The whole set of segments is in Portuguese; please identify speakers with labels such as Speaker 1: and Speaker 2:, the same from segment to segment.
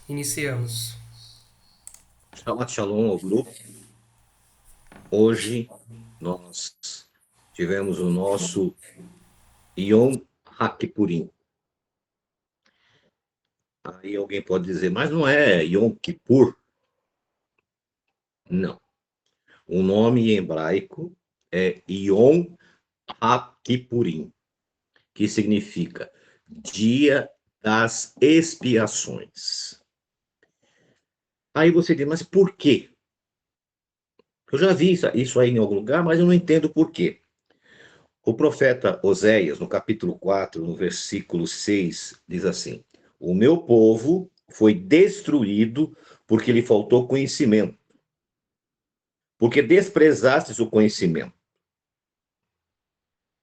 Speaker 1: Iniciamos.
Speaker 2: Shabbat Shalom ao grupo. Hoje nós tivemos o nosso Yom HaKippurim. Aí alguém pode dizer, mas não é Yom Kippur? Não. O nome em hebraico é Yom HaKippurim, que significa Dia das Expiações. Aí você diz, mas por quê? Eu já vi isso aí em algum lugar, mas eu não entendo por quê. O profeta Oséias, no capítulo 4, no versículo 6, diz assim: O meu povo foi destruído porque lhe faltou conhecimento, porque desprezastes o conhecimento.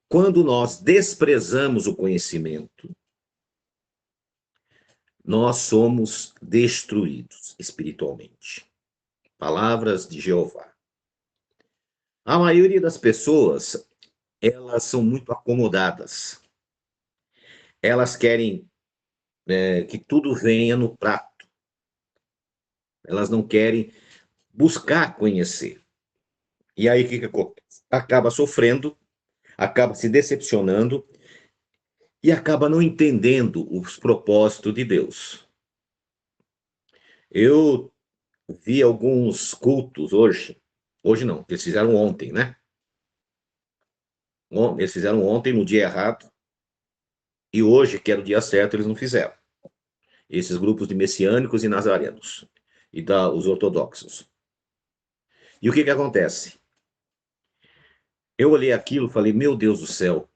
Speaker 2: Quando nós desprezamos o conhecimento, nós somos destruídos espiritualmente. Palavras de Jeová. A maioria das pessoas, elas são muito acomodadas. Elas querem que tudo venha no prato. Elas não querem buscar conhecer. E aí o que acontece? Acaba sofrendo, acaba se decepcionando e acaba não entendendo os propósitos de Deus. Eu vi alguns cultos hoje não, eles fizeram ontem, né? Eles fizeram ontem no dia errado e hoje, que era o dia certo, eles não fizeram. Esses grupos de messiânicos e nazarenos e os ortodoxos. E o que acontece? Eu olhei aquilo e falei, meu Deus do céu,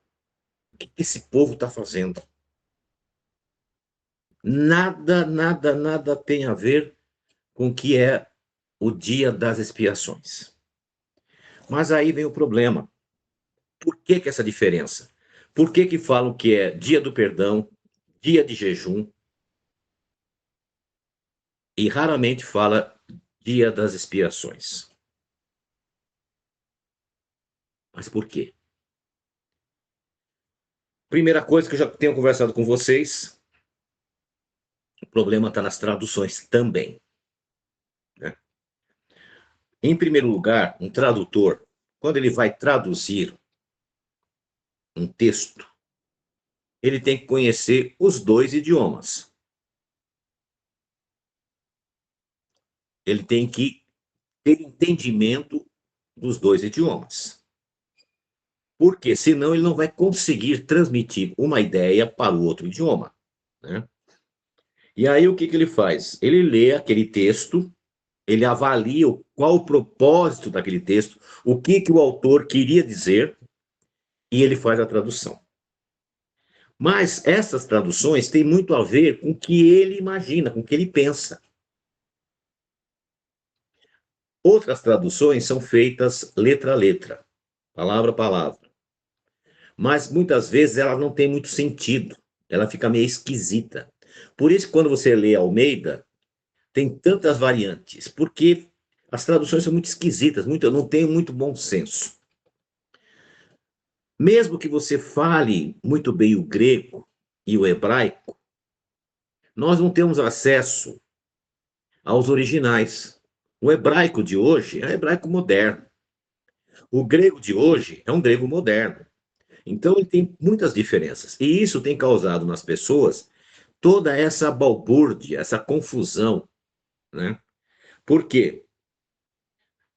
Speaker 2: o que esse povo está fazendo? Nada, nada, nada tem a ver com o que é o dia das expiações. Mas aí vem o problema. Por que essa diferença? Por que falam que é dia do perdão, dia de jejum, e raramente fala dia das expiações? Mas por quê? Primeira coisa que eu já tenho conversado com vocês, o problema está nas traduções também. Né? Em primeiro lugar, um tradutor, quando ele vai traduzir um texto, ele tem que conhecer os dois idiomas. Ele tem que ter entendimento dos dois idiomas. Porque senão ele não vai conseguir transmitir uma ideia para o outro idioma. Né? E aí o que ele faz? Ele lê aquele texto, ele avalia qual o propósito daquele texto, o que o autor queria dizer, e ele faz a tradução. Mas essas traduções têm muito a ver com o que ele imagina, com o que ele pensa. Outras traduções são feitas letra a letra, palavra a palavra. Mas muitas vezes ela não tem muito sentido, ela fica meio esquisita. Por isso, quando você lê Almeida, tem tantas variantes, porque as traduções são muito esquisitas, não tem muito bom senso. Mesmo que você fale muito bem o grego e o hebraico, nós não temos acesso aos originais. O hebraico de hoje é hebraico moderno. O grego de hoje é um grego moderno. Então, ele tem muitas diferenças. E isso tem causado nas pessoas toda essa balbúrdia, essa confusão. Né? Por quê?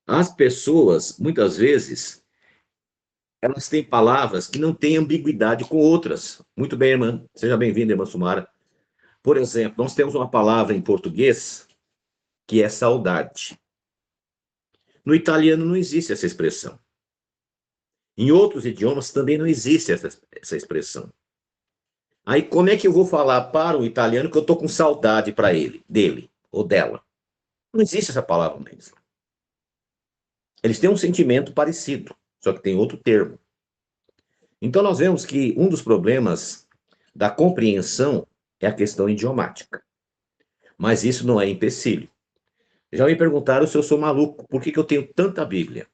Speaker 2: As pessoas, muitas vezes, elas têm palavras que não têm ambiguidade com outras. Muito bem, irmã. Seja bem-vinda, irmã Sumara. Por exemplo, nós temos uma palavra em português que é saudade. No italiano não existe essa expressão. Em outros idiomas também não existe essa expressão. Aí como é que eu vou falar para o italiano que eu estou com saudade para ele, dele ou dela? Não existe essa palavra mesmo. Eles têm um sentimento parecido, só que tem outro termo. Então nós vemos que um dos problemas da compreensão é a questão idiomática. Mas isso não é empecilho. Já me perguntaram se eu sou maluco, por que eu tenho tanta Bíblia?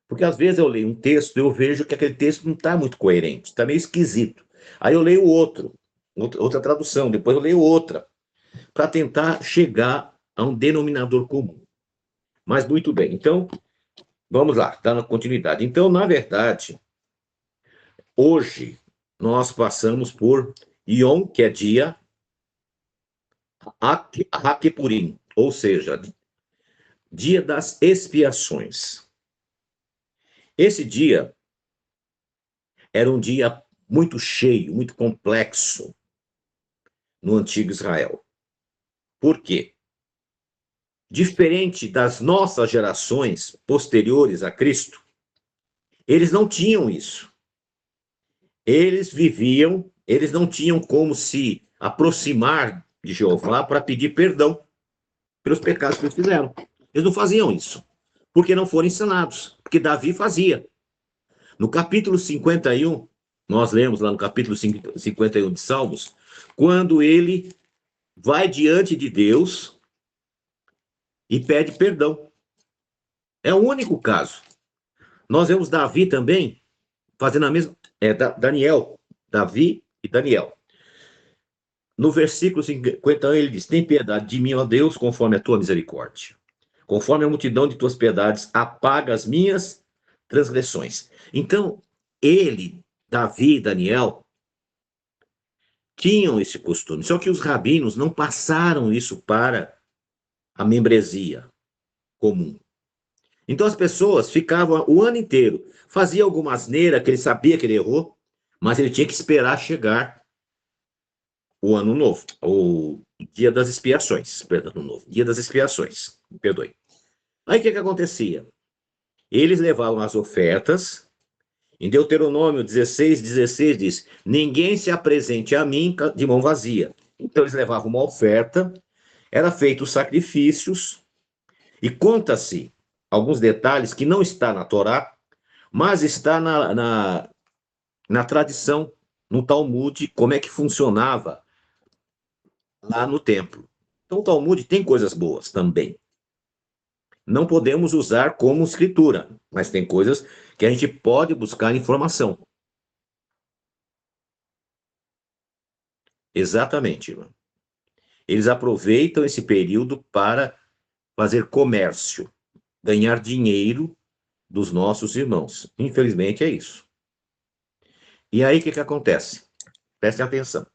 Speaker 2: Porque às vezes eu leio um texto e eu vejo que aquele texto não está muito coerente, está meio esquisito. Aí eu leio outra tradução, depois eu leio outra, para tentar chegar a um denominador comum. Mas muito bem, então, vamos lá, dando continuidade. Então, na verdade, hoje, nós passamos por Yom, que é dia Hakepurim, ou seja, dia das expiações. Esse dia era um dia muito cheio, muito complexo no antigo Israel. Por quê? Diferente das nossas gerações posteriores a Cristo, eles não tinham isso. Eles viviam, eles não tinham como se aproximar de Jeová para pedir perdão pelos pecados que eles fizeram. Eles não faziam isso, porque não foram ensinados, porque Davi fazia. No capítulo 51, nós lemos lá no capítulo 51 de Salmos, quando ele vai diante de Deus e pede perdão. É o único caso. Nós vemos Davi também fazendo a mesma. Daniel, Davi e Daniel. No versículo 51, ele diz: Tem piedade de mim, ó Deus, conforme a tua misericórdia. Conforme a multidão de tuas piedades, apaga as minhas transgressões. Então, ele, Davi e Daniel, tinham esse costume. Só que os rabinos não passaram isso para a membresia comum. Então as pessoas ficavam o ano inteiro, fazia alguma asneira que ele sabia que ele errou, mas ele tinha que esperar chegar o ano novo, o dia das expiações, perdão, ano novo, dia das expiações, me perdoe. Aí o que acontecia? Eles levavam as ofertas, em Deuteronômio 16 diz: ninguém se apresente a mim de mão vazia. Então eles levavam uma oferta, era feito os sacrifícios, e conta-se alguns detalhes que não está na Torá, mas está na tradição, no Talmud, como é que funcionava lá no templo. Então o Talmud tem coisas boas também. Não podemos usar como escritura, mas tem coisas que a gente pode buscar informação. Exatamente, irmão. Eles aproveitam esse período para fazer comércio, ganhar dinheiro dos nossos irmãos. Infelizmente é isso. E aí o que acontece? Prestem atenção.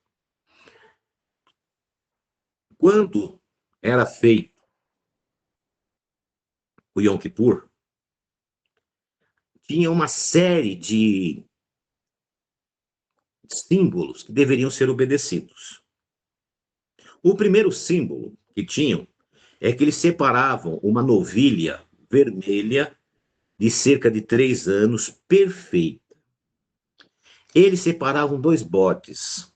Speaker 2: Quando era feito o Yom Kippur, tinha uma série de símbolos que deveriam ser obedecidos. O primeiro símbolo que tinham é que eles separavam uma novilha vermelha de cerca de 3 anos, perfeita. Eles separavam 2 bodes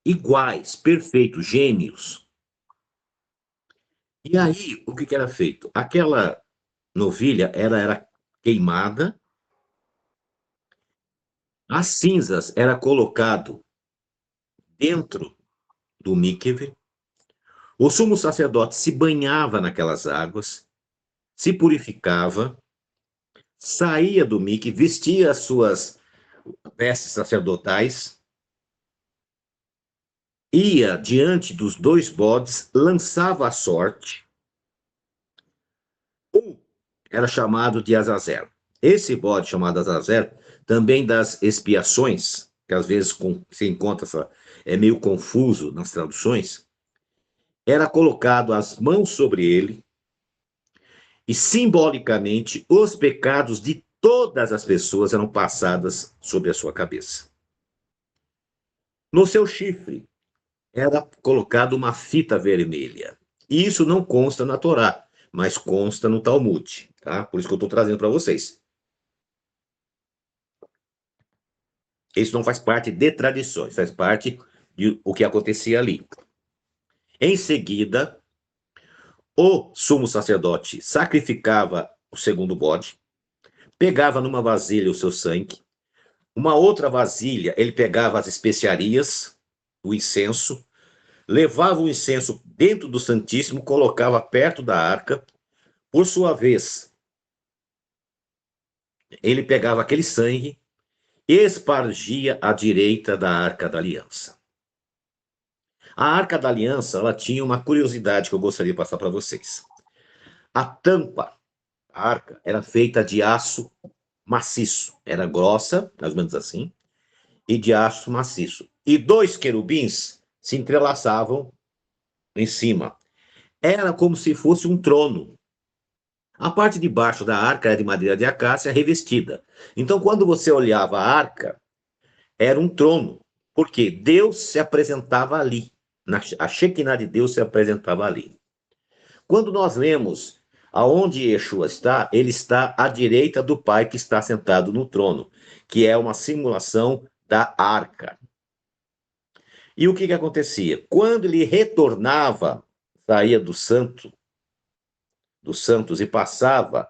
Speaker 2: iguais, perfeitos, gêmeos. E aí, o que era feito? Aquela novilha, ela era queimada, as cinzas era colocado dentro do mikve, o sumo sacerdote se banhava naquelas águas, se purificava, saía do mikve, vestia as suas vestes sacerdotais, ia diante dos 2 bodes, lançava a sorte. Um era chamado de Azazel. Esse bode chamado Azazel, também das expiações, que às vezes se encontra, é meio confuso nas traduções, era colocado as mãos sobre ele e simbolicamente os pecados de todas as pessoas eram passadas sobre a sua cabeça. No seu chifre era colocada uma fita vermelha. E isso não consta na Torá, mas consta no Talmud, tá? Por isso que eu estou trazendo para vocês. Isso não faz parte de tradições, faz parte de o que acontecia ali. Em seguida, o sumo sacerdote sacrificava o segundo bode, pegava numa vasilha o seu sangue, uma outra vasilha ele pegava as especiarias, o incenso, levava o incenso dentro do Santíssimo, colocava perto da arca, por sua vez, ele pegava aquele sangue e espargia à direita da arca da aliança. A Arca da Aliança, ela tinha uma curiosidade que eu gostaria de passar para vocês. A tampa, a arca, era feita de aço maciço. Era grossa, mais ou menos assim, e de aço maciço. E dois querubins se entrelaçavam em cima. Era como se fosse um trono. A parte de baixo da arca era de madeira de acácia revestida. Então, quando você olhava a arca, era um trono, porque Deus se apresentava ali. A Shekinah de Deus se apresentava ali. Quando nós lemos aonde Yeshua está, ele está à direita do Pai que está sentado no trono, que é uma simulação da arca. E o que acontecia? Quando ele retornava, saía dos santos e passava,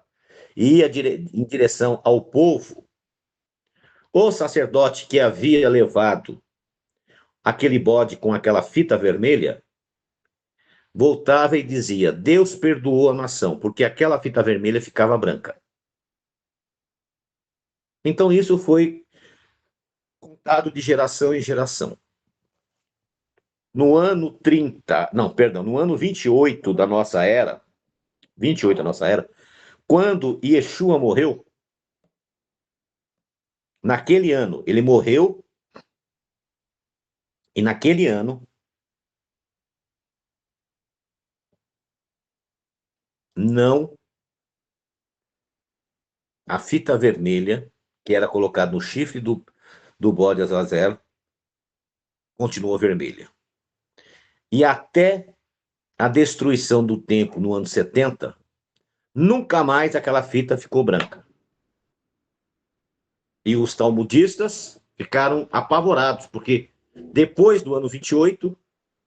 Speaker 2: e ia em direção ao povo, o sacerdote que havia levado aquele bode com aquela fita vermelha, voltava e dizia: Deus perdoou a nação, porque aquela fita vermelha ficava branca. Então isso foi contado de geração em geração. No ano 30, não, perdão, no ano 28 da nossa era, 28 da nossa era, quando Yeshua morreu, naquele ano, ele morreu, e naquele ano, não, a fita vermelha, que era colocada no chifre do bode Azazel, continuou vermelha. E até a destruição do templo no ano 70, nunca mais aquela fita ficou branca. E os talmudistas ficaram apavorados, porque depois do ano 28,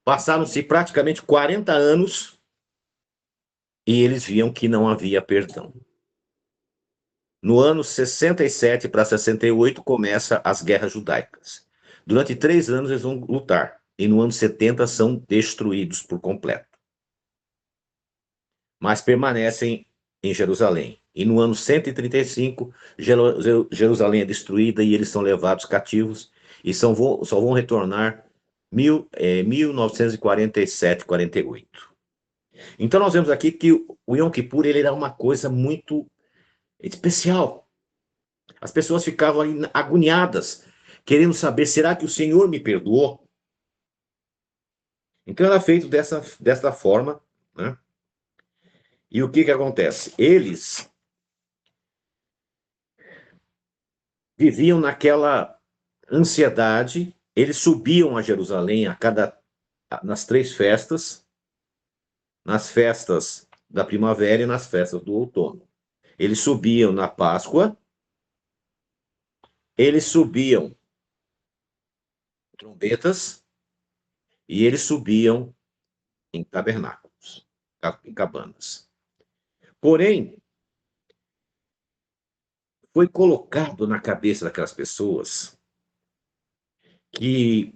Speaker 2: passaram-se praticamente 40 anos e eles viam que não havia perdão. No ano 67 para 68 começa as guerras judaicas. Durante 3 anos eles vão lutar, e no ano 70 são destruídos por completo. Mas permanecem em Jerusalém. E no ano 135, Jerusalém é destruída e eles são levados cativos e só vão retornar 1947, 48. Então nós vemos aqui que o Yom Kippur ele era uma coisa muito especial. As pessoas ficavam agoniadas, querendo saber, será que o Senhor me perdoou? Então era feito dessa forma, né? E o que acontece? Eles viviam naquela ansiedade, eles subiam a Jerusalém nas 3 festas, nas festas da primavera e nas festas do outono. Eles subiam na Páscoa, eles subiam trombetas e eles subiam em tabernáculos, em cabanas. Porém, foi colocado na cabeça daquelas pessoas que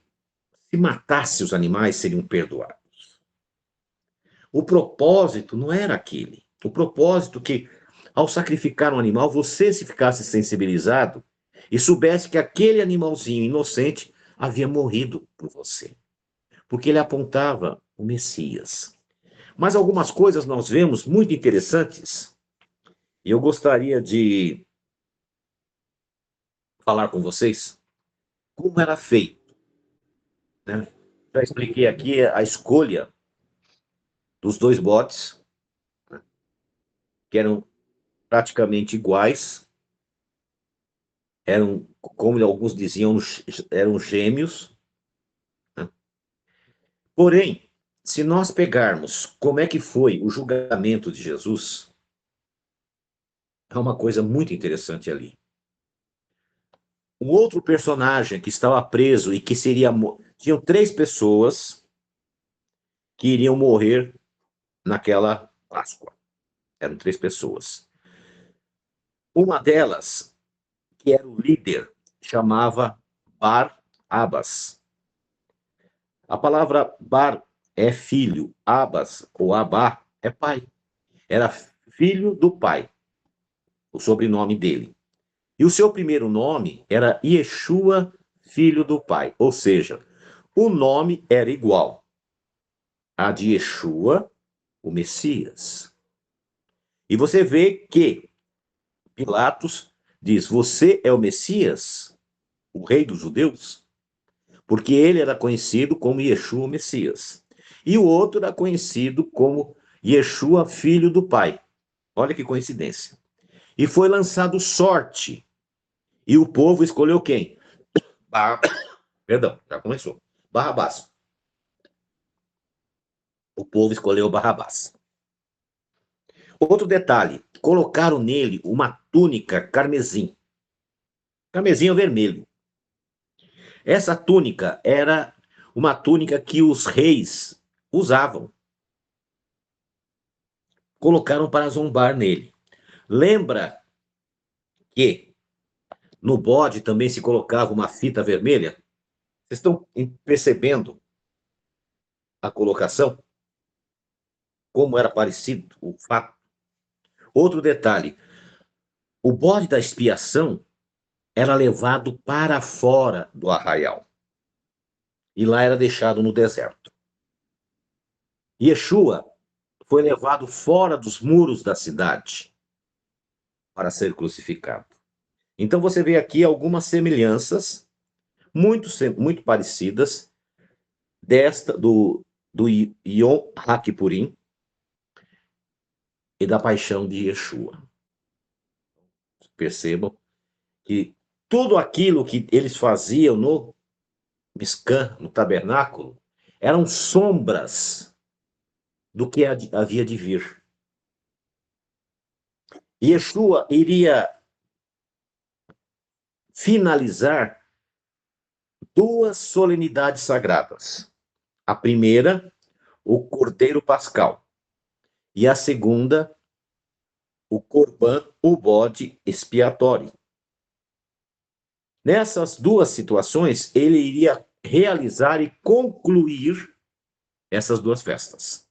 Speaker 2: se matasse os animais seriam perdoados. O propósito não era aquele. O propósito que, ao sacrificar um animal, você se ficasse sensibilizado e soubesse que aquele animalzinho inocente havia morrido por você. Porque ele apontava o Messias. Mas algumas coisas nós vemos muito interessantes e eu gostaria de falar com vocês como era feito, né? Já expliquei aqui a escolha dos 2 botes, né, que eram praticamente iguais, eram, como alguns diziam, eram gêmeos, né? Porém, se nós pegarmos como é que foi o julgamento de Jesus, é uma coisa muito interessante ali. Um outro personagem que estava preso e que seria... Tinham 3 pessoas que iriam morrer naquela Páscoa. Eram 3 pessoas. Uma delas, que era o líder, chamava Bar-Abas. A palavra Bar é filho, Abas ou Abá é pai. Era filho do pai, o sobrenome dele. E o seu primeiro nome era Yeshua, filho do pai. Ou seja, o nome era igual. a de Yeshua, o Messias. E você vê que Pilatos diz: você é o Messias, o rei dos judeus? Porque ele era conhecido como Yeshua, o Messias. E o outro era conhecido como Yeshua, filho do Pai. Olha que coincidência. E foi lançado sorte. E o povo escolheu quem? Perdão, já começou. Barrabás. O povo escolheu Barrabás. Outro detalhe: colocaram nele uma túnica carmesim. Carmesim é vermelho. Essa túnica era uma túnica que os reis usavam. Colocaram para zombar nele. Lembra que no bode também se colocava uma fita vermelha? Vocês estão percebendo a colocação? Como era parecido o fato? Outro detalhe: o bode da expiação era levado para fora do arraial. E lá era deixado no deserto. Yeshua foi levado fora dos muros da cidade para ser crucificado. Então você vê aqui algumas semelhanças muito parecidas do Yom HaKippurim e da paixão de Yeshua. Percebam que tudo aquilo que eles faziam no Mishkan, no tabernáculo, eram sombras do que havia de vir. Yeshua iria finalizar duas solenidades sagradas. A primeira, o Cordeiro Pascal, e a segunda, o Corban, o bode expiatório. Nessas duas situações, ele iria realizar e concluir essas duas festas.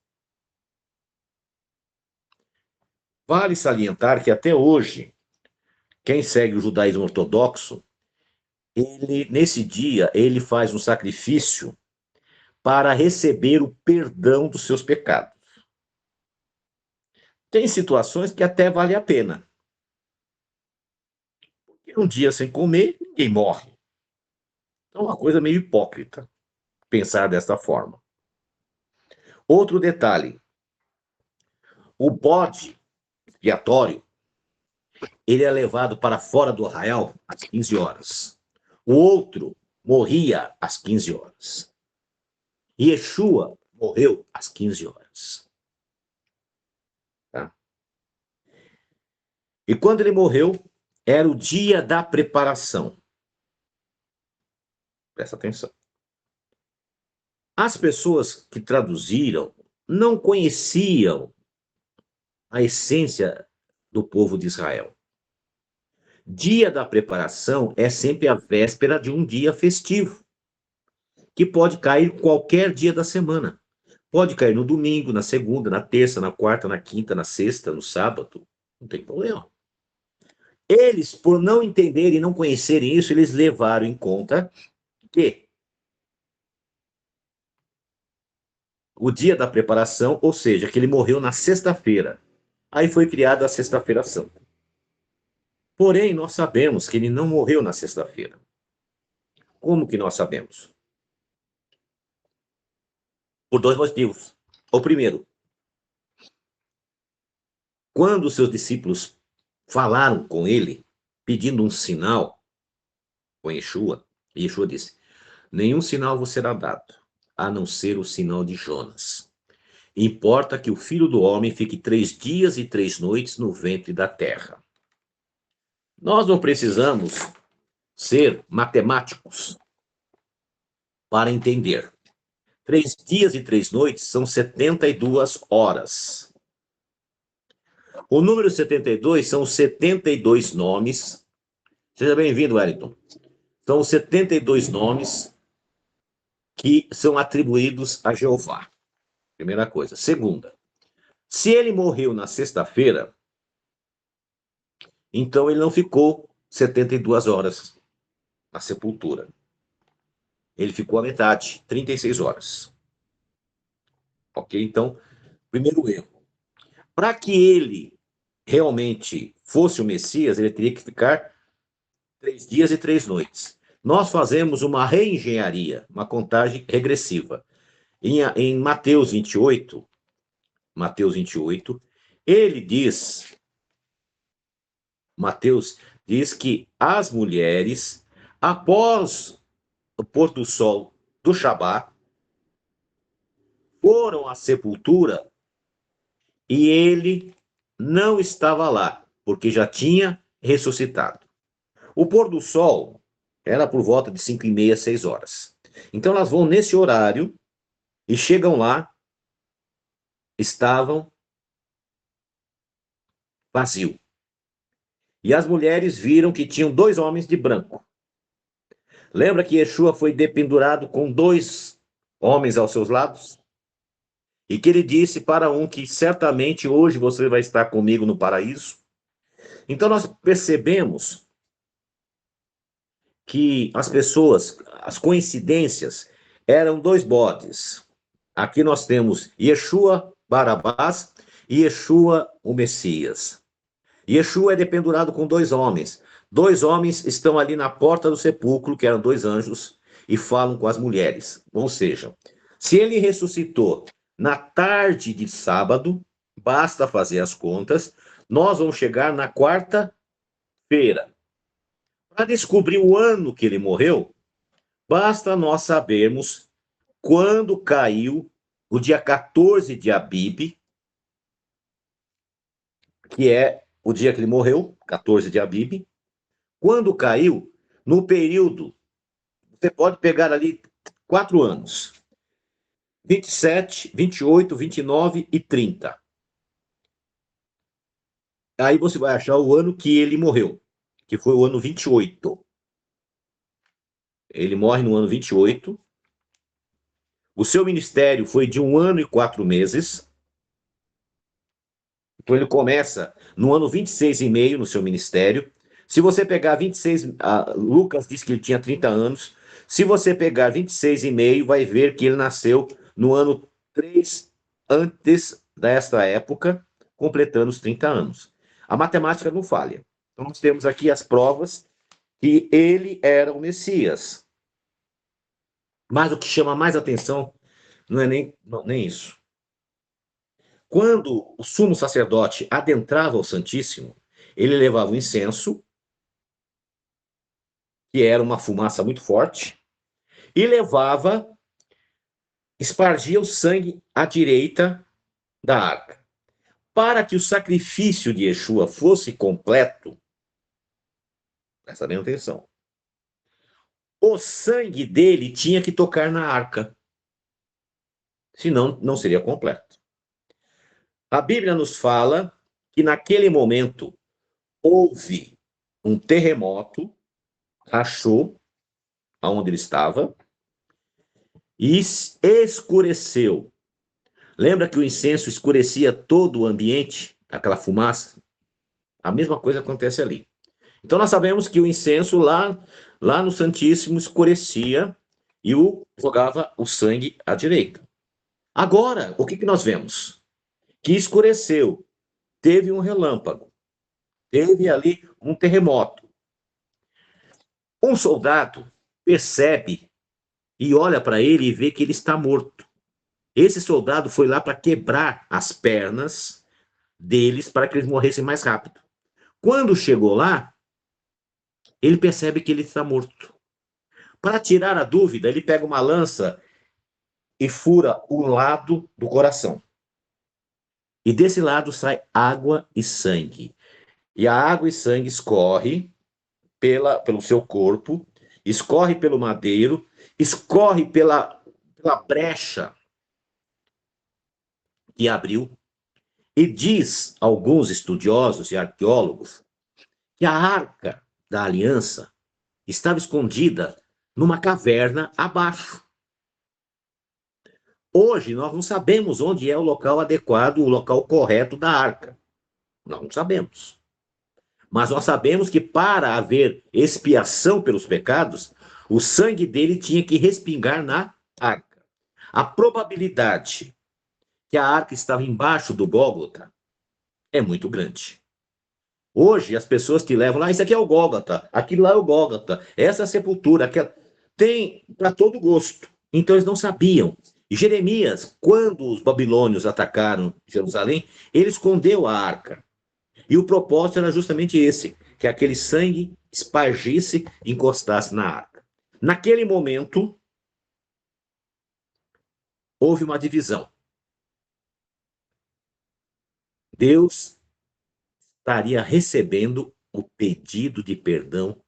Speaker 2: Vale salientar que até hoje, quem segue o judaísmo ortodoxo, nesse dia, ele faz um sacrifício para receber o perdão dos seus pecados. Tem situações que até vale a pena. Porque um dia sem comer, ninguém morre. Então é uma coisa meio hipócrita pensar dessa forma. Outro detalhe: o bode expiatório, ele é levado para fora do arraial às 15 horas. O outro morria às 15 horas. Yeshua morreu às 15 horas. Tá? E quando ele morreu, era o dia da preparação. Presta atenção. As pessoas que traduziram não conheciam a essência do povo de Israel. Dia da preparação é sempre a véspera de um dia festivo, que pode cair qualquer dia da semana. Pode cair no domingo, na segunda, na terça, na quarta, na quinta, na sexta, no sábado. Não tem problema. Eles, por não entenderem e não conhecerem isso, eles levaram em conta que o dia da preparação, ou seja, que ele morreu na sexta-feira. Aí foi criada a Sexta-feira Santa. Porém, nós sabemos que ele não morreu na sexta-feira. Como que nós sabemos? Por dois motivos. O primeiro, quando os seus discípulos falaram com ele, pedindo um sinal com Yeshua, Yeshua disse: nenhum sinal vos será dado, a não ser o sinal de Jonas. Importa que o Filho do Homem fique 3 dias e 3 noites no ventre da terra. Nós não precisamos ser matemáticos para entender. 3 dias e 3 noites são 72 horas. O número 72 são os 72 nomes. Seja bem-vindo, Wellington. São os 72 nomes que são atribuídos a Jeová. Primeira coisa. Segunda, se ele morreu na sexta-feira, então ele não ficou 72 horas na sepultura. Ele ficou a metade, 36 horas. Ok? Então, primeiro erro. Para que ele realmente fosse o Messias, ele teria que ficar 3 dias e 3 noites. Nós fazemos uma reengenharia, uma contagem regressiva. Em Mateus 28, ele diz, Mateus diz que as mulheres, após o pôr do sol do Shabat, foram à sepultura e ele não estava lá, porque já tinha ressuscitado. O pôr do sol era por volta de 5h30, 6 horas. Então elas vão nesse horário e chegam lá, estavam vazio. E as mulheres viram que tinham 2 homens de branco. Lembra que Yeshua foi dependurado com 2 homens aos seus lados? E que ele disse para um que certamente hoje você vai estar comigo no paraíso? Então nós percebemos que as pessoas, as coincidências, eram 2 bodes. Aqui nós temos Yeshua Barabás e Yeshua o Messias. Yeshua é dependurado com 2 homens. 2 homens estão ali na porta do sepulcro, que eram 2 anjos, e falam com as mulheres. Ou seja, se ele ressuscitou na tarde de sábado, basta fazer as contas, nós vamos chegar na quarta-feira. Para descobrir o ano que ele morreu, basta nós sabermos quando caiu o dia 14 de Abib, que é o dia que ele morreu, 14 de Abib. Quando caiu, no período, você pode pegar ali 4 anos, 27, 28, 29 e 30. Aí você vai achar o ano que ele morreu, que foi o ano 28. Ele morre no ano 28. O seu ministério foi de 1 ano e 4 meses. Então ele começa no ano 26 e meio no seu ministério. Se você pegar 26, Lucas diz que ele tinha 30 anos. Se você pegar 26 e meio, vai ver que ele nasceu no ano 3 antes desta época, completando os 30 anos. A matemática não falha. Então nós temos aqui as provas que ele era o Messias. Mas o que chama mais atenção não é nem isso. Quando o sumo sacerdote adentrava o Santíssimo, ele levava o incenso, que era uma fumaça muito forte, e espargia o sangue à direita da arca. Para que o sacrifício de Yeshua fosse completo, presta bem atenção, o sangue dele tinha que tocar na arca, senão não seria completo. A Bíblia nos fala que naquele momento houve um terremoto, rachou aonde ele estava e escureceu. Lembra que o incenso escurecia todo o ambiente, aquela fumaça? A mesma coisa acontece ali. Então nós sabemos que o incenso lá no Santíssimo escurecia e jogava o sangue à direita. Agora, o que nós vemos? Que escureceu, teve um relâmpago, teve ali um terremoto. Um soldado percebe e olha para ele e vê que ele está morto. Esse soldado foi lá para quebrar as pernas deles para que eles morressem mais rápido. Quando chegou lá, ele percebe que ele está morto. Para tirar a dúvida, ele pega uma lança e fura o lado do coração. E desse lado sai água e sangue. E a água e sangue escorre pelo seu corpo, escorre pelo madeiro, escorre pela brecha que abriu. E diz alguns estudiosos e arqueólogos que a arca da aliança estava escondida numa caverna abaixo. Hoje nós não sabemos onde é o local adequado, o local correto da arca. Nós não sabemos. Mas nós sabemos que para haver expiação pelos pecados, o sangue dele tinha que respingar na arca. A probabilidade que a arca estava embaixo do Gólgota é muito grande. Hoje, as pessoas que levam lá, isso aqui é o Gólgota, aquilo lá é o Gólgota, essa é a sepultura, aquela... tem para todo gosto. Então, eles não sabiam. E Jeremias, quando os babilônios atacaram Jerusalém, ele escondeu a arca. E o propósito era justamente esse, que aquele sangue espargisse e encostasse na arca. Naquele momento, houve uma divisão. Deus estaria recebendo o pedido de perdão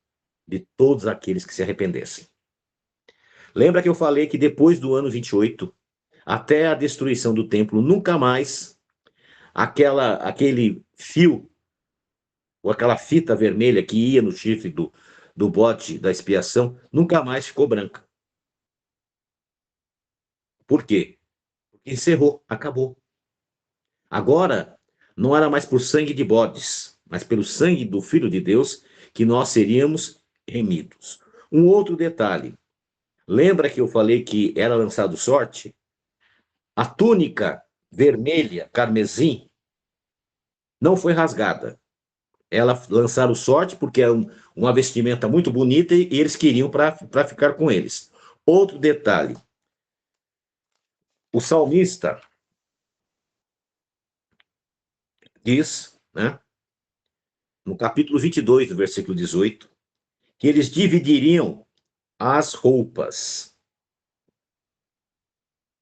Speaker 2: de todos aqueles que se arrependessem. Lembra que eu falei que depois do ano 28, até a destruição do templo, nunca mais aquele fio, ou aquela fita vermelha que ia no chifre do bode da expiação, nunca mais ficou branca. Por quê? Porque encerrou, acabou. Agora, não era mais por sangue de bodes, mas pelo sangue do Filho de Deus que nós seríamos remidos. Um outro detalhe. Lembra que eu falei que era lançado sorte? A túnica vermelha, carmesim, não foi rasgada. Ela lançaram sorte porque é uma vestimenta muito bonita e eles queriam para ficar com eles. Outro detalhe. O salmista diz, né, no capítulo 22, do versículo 18, que eles dividiriam as roupas.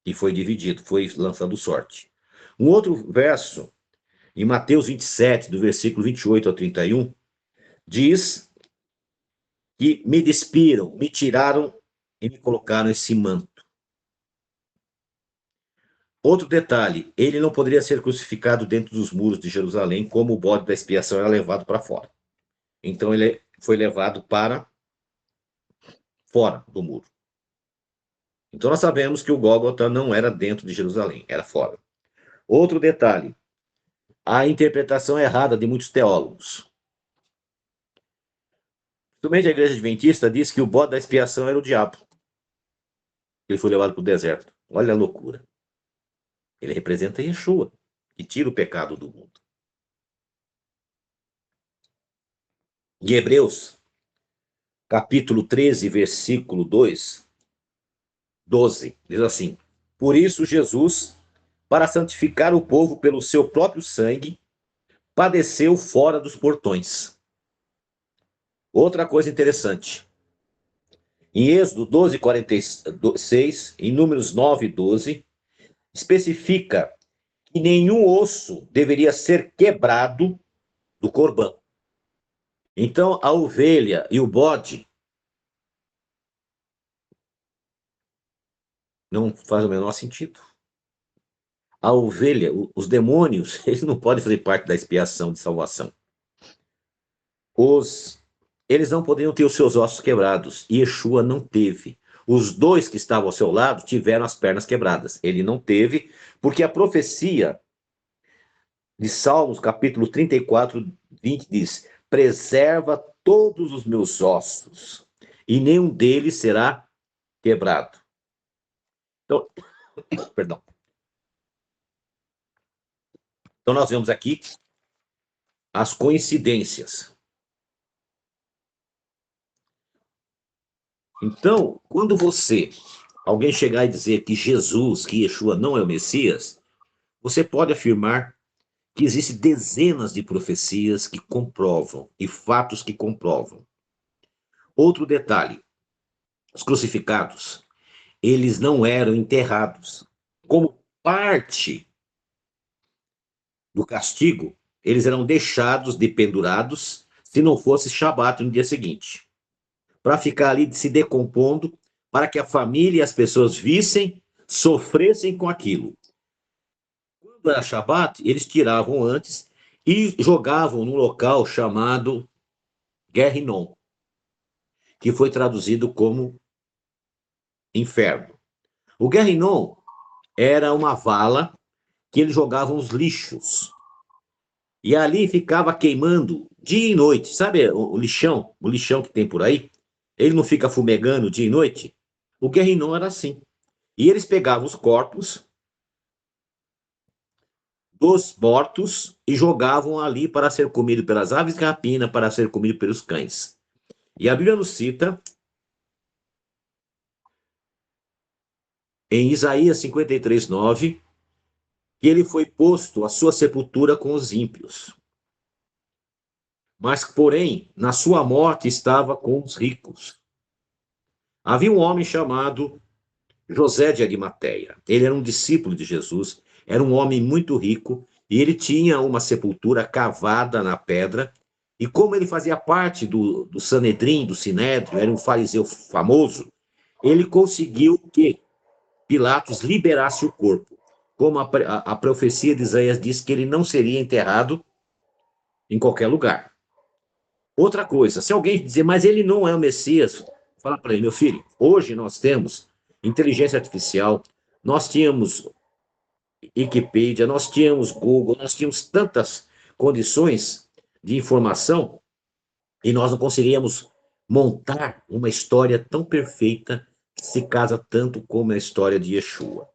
Speaker 2: E foi dividido, foi lançando sorte. Um outro verso, em Mateus 27, do versículo 28 ao 31, diz que me despiram, me tiraram e me colocaram esse manto. Outro detalhe, ele não poderia ser crucificado dentro dos muros de Jerusalém, como o bode da expiação era levado para fora. Então ele foi levado para fora do muro. Então nós sabemos que o Gólgota não era dentro de Jerusalém, era fora. Outro detalhe, a interpretação errada de muitos teólogos. Principalmente a igreja adventista diz que o bode da expiação era o diabo. Ele foi levado para o deserto. Olha a loucura. Ele representa Yeshua, que tira o pecado do mundo. Em Hebreus, capítulo 13, versículo 12, diz assim: por isso Jesus, para santificar o povo pelo seu próprio sangue, padeceu fora dos portões. Outra coisa interessante. Em Êxodo 12, 46, em Números 9, 12, especifica que nenhum osso deveria ser quebrado do corbã. Então, a ovelha e o bode não faz o menor sentido. A ovelha, os demônios, eles não podem fazer parte da expiação de salvação. Eles não poderiam ter os seus ossos quebrados. E Yeshua não teve. Os dois que estavam ao seu lado tiveram as pernas quebradas. Ele não teve, porque a profecia de Salmos, capítulo 34, 20, diz: preserva todos os meus ossos, e nenhum deles será quebrado. Então, perdão. Então, nós vemos aqui as coincidências. Então, quando alguém chegar e dizer que Jesus, que Yeshua não é o Messias, você pode afirmar que existem dezenas de profecias que comprovam e fatos que comprovam. Outro detalhe, os crucificados, eles não eram enterrados. Como parte do castigo, eles eram deixados de pendurados se não fosse Shabat no dia seguinte, para ficar ali se decompondo, para que a família e as pessoas vissem, sofressem com aquilo. Quando era Shabat, eles tiravam antes e jogavam num local chamado Guerrinom, que foi traduzido como inferno. O Guerrinom era uma vala que eles jogavam os lixos. E ali ficava queimando dia e noite. Sabe o lixão que tem por aí? Ele não fica fumegando dia e noite? O Guerrinom era assim. E eles pegavam os corpos dos mortos e jogavam ali para ser comido pelas aves de rapina, para ser comido pelos cães. E a Bíblia nos cita, em Isaías 53:9, que ele foi posto à sua sepultura com os ímpios. Mas, porém, na sua morte estava com os ricos. Havia um homem chamado José de Arimateia. Ele era um discípulo de Jesus, era um homem muito rico, e ele tinha uma sepultura cavada na pedra, e como ele fazia parte do Sanedrim, do Sinédrio, era um fariseu famoso, ele conseguiu que Pilatos liberasse o corpo. Como a profecia de Isaías diz que ele não seria enterrado em qualquer lugar. Outra coisa, se alguém dizer, mas ele não é o Messias, fala para ele, meu filho, hoje nós temos inteligência artificial, nós tínhamos Wikipedia, nós tínhamos Google, nós tínhamos tantas condições de informação e nós não conseguíamos montar uma história tão perfeita que se casa tanto como a história de Yeshua.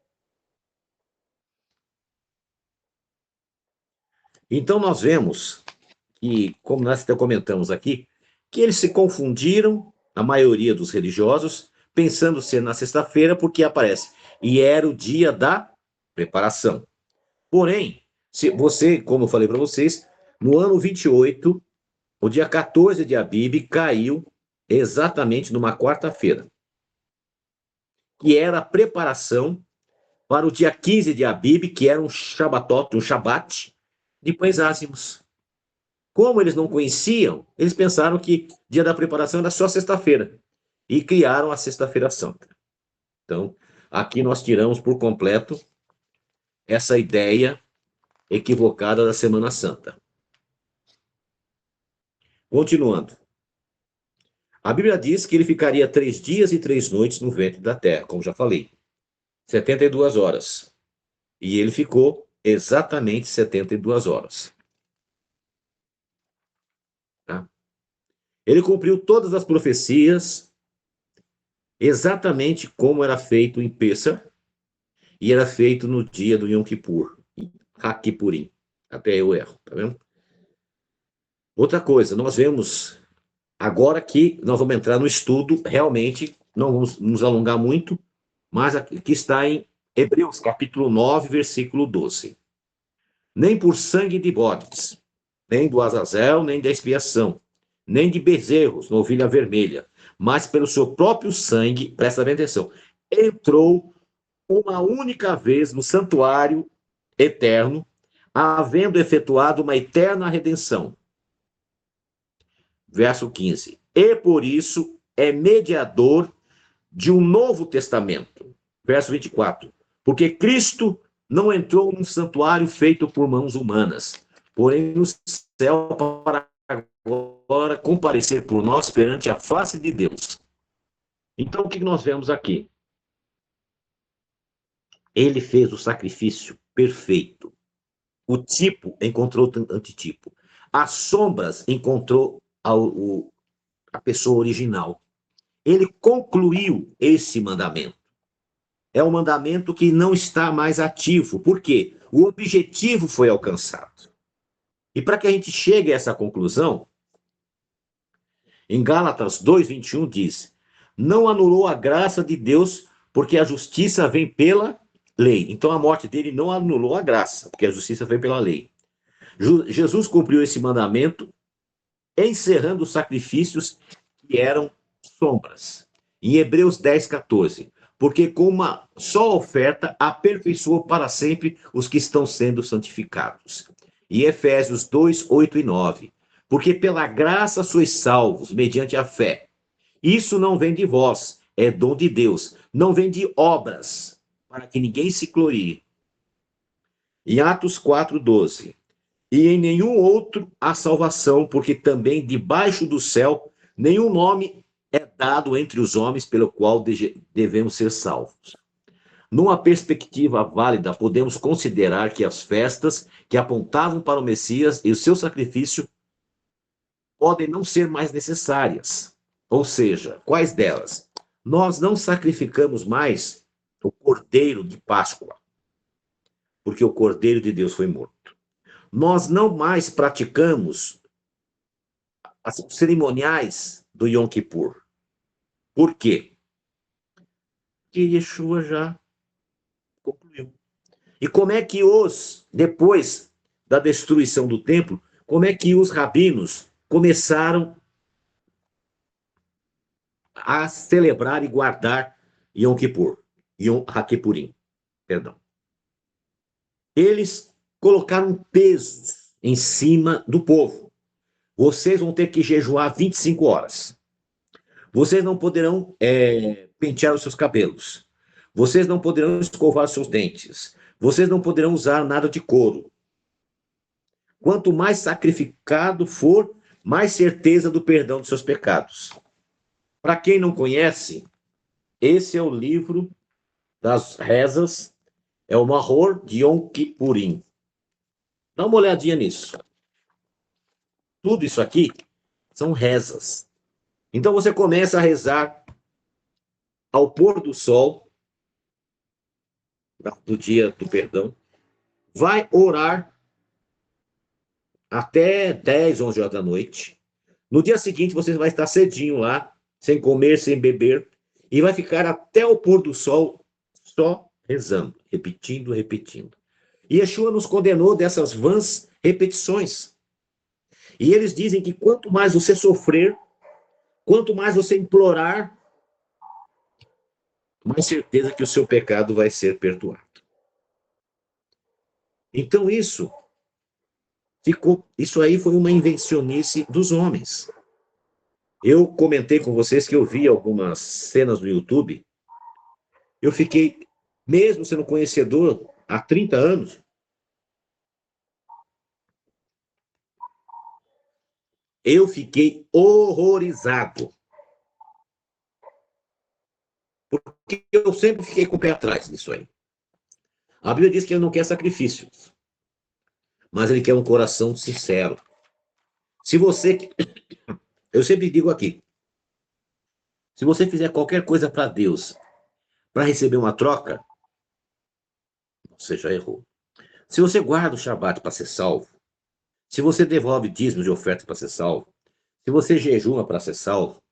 Speaker 2: Então nós vemos que, como nós até comentamos aqui, que eles se confundiram, a maioria dos religiosos, pensando ser na sexta-feira, porque aparece, e era o dia da preparação. Porém, se você, como eu falei para vocês, no ano 28, o dia 14 de Abib caiu exatamente numa quarta-feira, que era a preparação para o dia 15 de Abib, que era um Shabatot, um Shabat, de Pães Ázimos. Como eles não conheciam, eles pensaram que dia da preparação era só sexta-feira. E criaram a Sexta-feira Santa. Então, aqui nós tiramos por completo essa ideia equivocada da Semana Santa. Continuando. A Bíblia diz que ele ficaria 3 dias e 3 noites no ventre da terra, como já falei. 72 horas. E ele ficou exatamente 72 horas. Tá? Ele cumpriu todas as profecias, exatamente como era feito em Pêssar, e era feito no dia do Yom Kippur, Hakipurim. Até eu erro, tá vendo? Outra coisa, nós vemos agora que nós vamos entrar no estudo, realmente, não vamos nos alongar muito, mas aqui está em Hebreus, capítulo 9, versículo 12. Nem por sangue de bodes, nem do azazel, nem da expiação, nem de bezerros, novilha vermelha, mas pelo seu próprio sangue, presta bem atenção, entrou uma única vez no santuário eterno, havendo efetuado uma eterna redenção. Verso 15. E por isso é mediador de um novo testamento. Verso 24. Porque Cristo não entrou num santuário feito por mãos humanas, porém no céu para agora comparecer por nós perante a face de Deus. Então, o que nós vemos aqui? Ele fez o sacrifício perfeito. O tipo encontrou o antitipo. As sombras encontrou a pessoa original. Ele concluiu esse mandamento. É um mandamento que não está mais ativo. Por quê? O objetivo foi alcançado. E para que a gente chegue a essa conclusão, em Gálatas 2:21 diz: não anulou a graça de Deus, porque a justiça vem pela lei. Então a morte dele não anulou a graça, porque a justiça vem pela lei. Jesus cumpriu esse mandamento, encerrando os sacrifícios que eram sombras. Em Hebreus 10:14, porque com uma só oferta aperfeiçoou para sempre os que estão sendo santificados. E Efésios 2:8 e 9, porque pela graça sois salvos, mediante a fé. Isso não vem de vós, é dom de Deus, não vem de obras, para que ninguém se glorie. Em Atos 4:12, e em nenhum outro há salvação, porque também debaixo do céu nenhum nome é dado entre os homens pelo qual devemos ser salvos. Numa perspectiva válida, podemos considerar que as festas que apontavam para o Messias e o seu sacrifício podem não ser mais necessárias. Ou seja, quais delas? Nós não sacrificamos mais o cordeiro de Páscoa. porque o Cordeiro de Deus foi morto. Nós não mais praticamos as cerimoniais do Yom Kippur. Por quê? Porque Yeshua já concluiu. E como é que depois da destruição do templo, como é que os rabinos começaram a celebrar e guardar Yom Kippur, Yom HaKippurim, perdão. Eles colocaram pesos em cima do povo. Vocês vão ter que jejuar 25 horas. Vocês não poderão pentear os seus cabelos. Vocês não poderão escovar os seus dentes. Vocês não poderão usar nada de couro. Quanto mais sacrificado for, mais certeza do perdão dos seus pecados. Para quem não conhece, esse é o livro das rezas, é o Mahor de Yom Kippurim. Dá uma olhadinha nisso. Tudo isso aqui são rezas. Então você começa a rezar ao pôr do sol, do dia do perdão, vai orar até 10, 11 horas da noite. No dia seguinte você vai estar cedinho lá, sem comer, sem beber, e vai ficar até o pôr do sol só rezando, repetindo, repetindo. E Yeshua nos condenou dessas vãs repetições. E eles dizem que quanto mais você sofrer, quanto mais você implorar, mais certeza que o seu pecado vai ser perdoado. Então isso aí foi uma invencionice dos homens. Eu comentei com vocês que eu vi algumas cenas no YouTube. Eu fiquei, mesmo sendo conhecedor há 30 anos, eu fiquei horrorizado. Porque eu sempre fiquei com o pé atrás disso aí. A Bíblia diz que ele não quer sacrifícios, mas ele quer um coração sincero. Se você, eu sempre digo aqui, se você fizer qualquer coisa para Deus, para receber uma troca, você já errou. Se você guarda o Shabat para ser salvo, se você devolve dízimos de oferta para ser salvo, se você jejuma para ser salvo,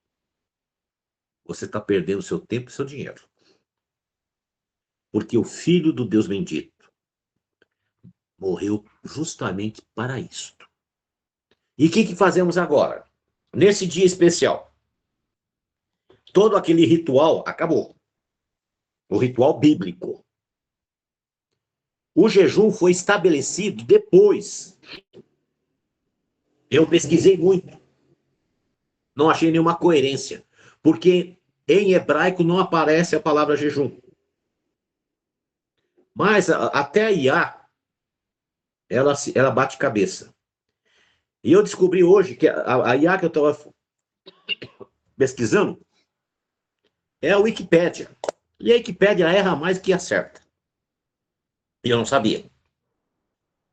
Speaker 2: você está perdendo seu tempo e seu dinheiro. Porque o Filho do Deus bendito morreu justamente para isto. E o que fazemos agora? Nesse dia especial, todo aquele ritual acabou. O ritual bíblico. O jejum foi estabelecido depois. Eu pesquisei muito. Não achei nenhuma coerência. Porque em hebraico não aparece a palavra jejum. Mas até a IA, ela bate cabeça. E eu descobri hoje que a IA que eu estava pesquisando é a Wikipédia. E a Wikipédia erra mais que acerta. E eu não sabia.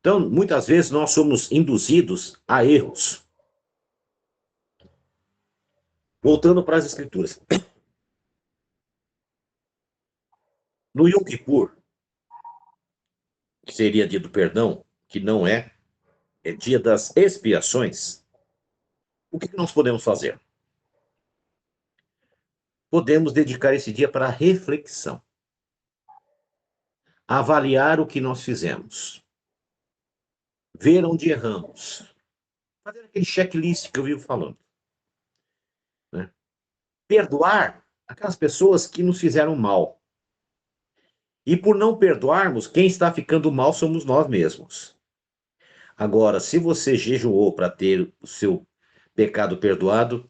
Speaker 2: Então, muitas vezes nós somos induzidos a erros. Voltando para as escrituras. No Yom Kippur, que seria dia do perdão, que não é dia das expiações, o que nós podemos fazer? Podemos dedicar esse dia para reflexão. Avaliar o que nós fizemos. Ver onde erramos. Fazer aquele checklist que eu vivo falando. Né? Perdoar aquelas pessoas que nos fizeram mal. E por não perdoarmos, quem está ficando mal somos nós mesmos. Agora, se você jejuou para ter o seu pecado perdoado,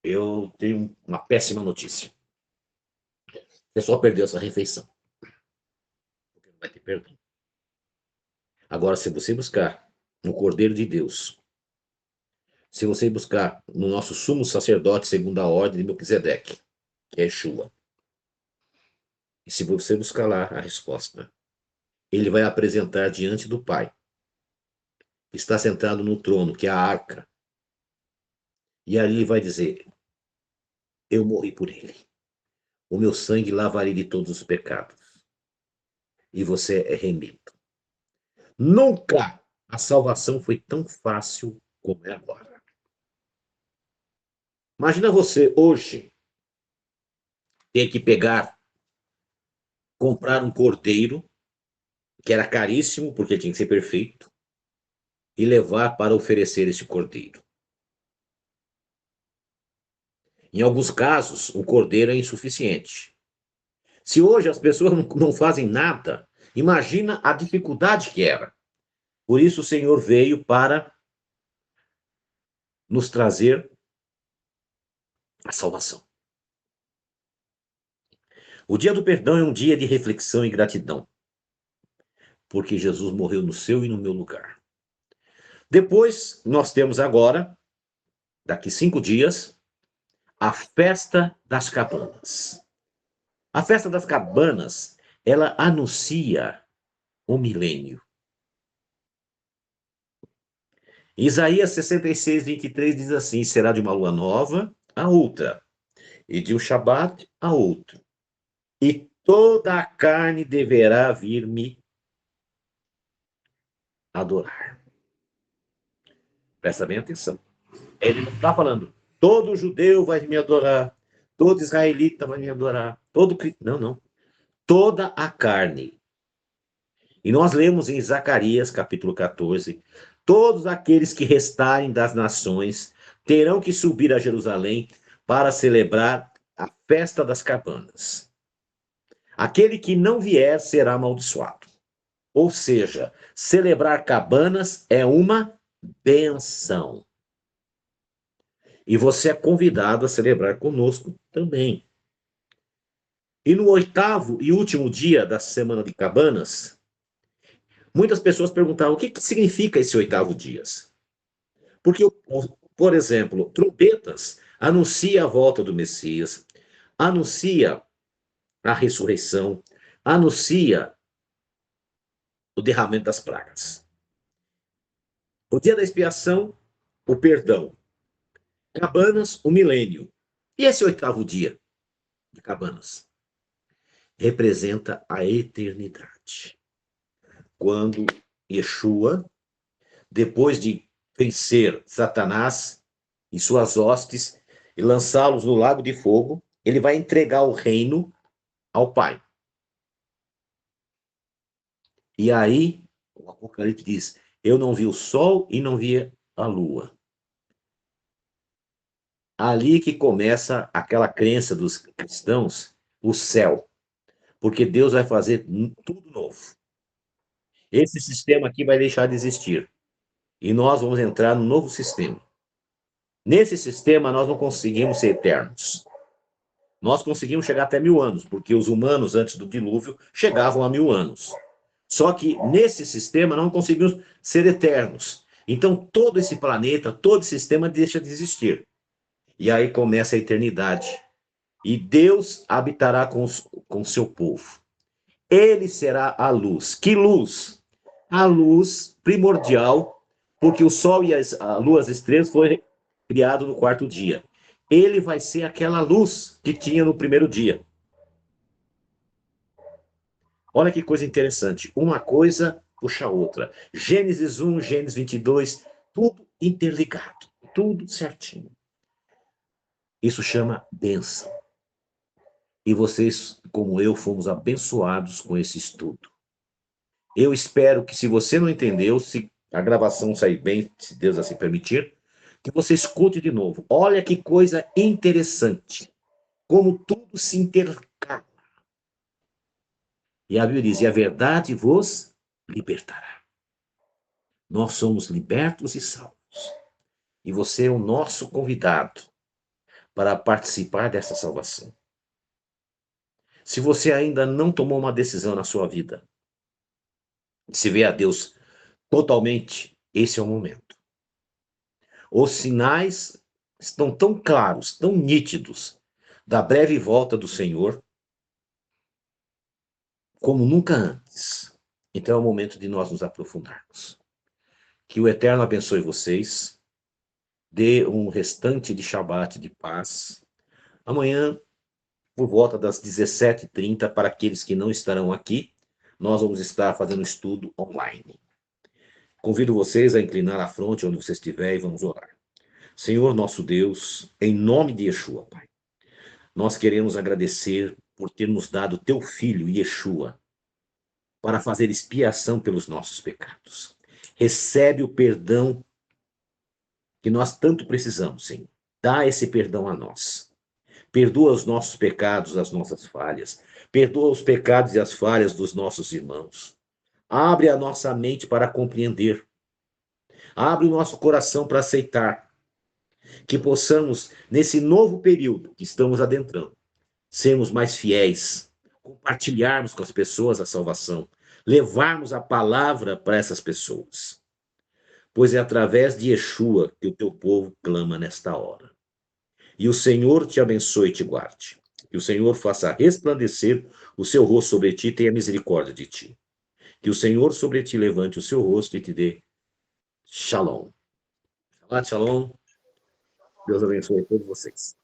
Speaker 2: eu tenho uma péssima notícia. Você só perdeu essa refeição. Porque não vai ter perdão. Agora, se você buscar no Cordeiro de Deus, se você buscar no nosso sumo sacerdote segundo a ordem de Melquisedeque, que é Yeshua, e se você buscar lá a resposta, ele vai apresentar diante do Pai, que está sentado no trono, que é a arca, e ali ele vai dizer: eu morri por ele. O meu sangue lavaria de todos os pecados. e você é remido. Nunca a salvação foi tão fácil como é agora. Imagina você hoje ter que comprar um cordeiro, que era caríssimo, porque tinha que ser perfeito, e levar para oferecer esse cordeiro. Em alguns casos, o cordeiro é insuficiente. Se hoje as pessoas não fazem nada, imagina a dificuldade que era. Por isso o Senhor veio para nos trazer a salvação. O dia do perdão é um dia de reflexão e gratidão, porque Jesus morreu no seu e no meu lugar. Depois, nós temos agora, daqui 5 dias, a festa das cabanas. A festa das cabanas, ela anuncia o milênio. Isaías 66, 23 diz assim: será de uma lua nova a outra, e de um Shabat a outro. E toda a carne deverá vir-me adorar. Presta bem atenção. Ele não está falando, todo judeu vai me adorar, todo israelita vai me adorar, todo não, não. Toda a carne. E nós lemos em Zacarias, capítulo 14, todos aqueles que restarem das nações terão que subir a Jerusalém para celebrar a festa das cabanas. Aquele que não vier será amaldiçoado. Ou seja, celebrar cabanas é uma benção. E você é convidado a celebrar conosco também. E no 8º e último dia da semana de cabanas, muitas pessoas perguntavam o que significa esse 8º dia. Porque, por exemplo, trombetas anuncia a volta do Messias, anuncia a ressurreição, anuncia o derramamento das pragas. O dia da expiação, o perdão. Cabanas, o milênio. E esse 8º dia de cabanas representa a eternidade. Quando Yeshua, depois de vencer Satanás e suas hostes e lançá-los no lago de fogo, ele vai entregar o reino ao Pai. E aí, o Apocalipse diz: eu não vi o sol e não vi a lua. Ali que começa aquela crença dos cristãos, o céu. Porque Deus vai fazer tudo novo. Esse sistema aqui vai deixar de existir. E nós vamos entrar num novo sistema. Nesse sistema, nós não conseguimos ser eternos. Nós conseguimos chegar até 1000 anos, porque os humanos, antes do dilúvio, chegavam a 1000 anos. Só que nesse sistema não conseguimos ser eternos. Então, todo esse planeta, todo esse sistema deixa de existir. E aí começa a eternidade. E Deus habitará com o seu povo. Ele será a luz. Que luz? A luz primordial, porque o sol e a lua, as estrelas, foi criado no 4º dia. Ele vai ser aquela luz que tinha no 1º dia. Olha que coisa interessante. Uma coisa puxa a outra. Gênesis 1, Gênesis 22, tudo interligado, tudo certinho. Isso chama bênção. E vocês, como eu, fomos abençoados com esse estudo. Eu espero que, se você não entendeu, se a gravação sair bem, se Deus assim permitir, que você escute de novo. Olha que coisa interessante. Como tudo se intercala. E a Bíblia diz: e a verdade vos libertará. Nós somos libertos e salvos. E você é o nosso convidado para participar dessa salvação. Se você ainda não tomou uma decisão na sua vida, se vê a Deus totalmente, esse é o momento. Os sinais estão tão claros, tão nítidos, da breve volta do Senhor, como nunca antes. Então é o momento de nós nos aprofundarmos. Que o Eterno abençoe vocês, dê um restante de Shabat de paz. Amanhã, por volta das 17h30, para aqueles que não estarão aqui, nós vamos estar fazendo estudo online. Convido vocês a inclinar a fronte onde você estiver e vamos orar. Senhor nosso Deus, em nome de Yeshua, Pai, nós queremos agradecer por ter nos dado teu filho, Yeshua, para fazer expiação pelos nossos pecados. Recebe o perdão que nós tanto precisamos, Senhor. Dá esse perdão a nós. Perdoa os nossos pecados, as nossas falhas. Perdoa os pecados e as falhas dos nossos irmãos. Abre a nossa mente para compreender. Abre o nosso coração para aceitar. Que possamos, nesse novo período que estamos adentrando, sermos mais fiéis, compartilharmos com as pessoas a salvação, levarmos a palavra para essas pessoas. Pois é através de Yeshua que o teu povo clama nesta hora. E o Senhor te abençoe e te guarde. Que o Senhor faça resplandecer o seu rosto sobre ti e tenha misericórdia de ti. Que o Senhor sobre ti levante o seu rosto e te dê shalom. Shabbat shalom. Deus abençoe a todos vocês.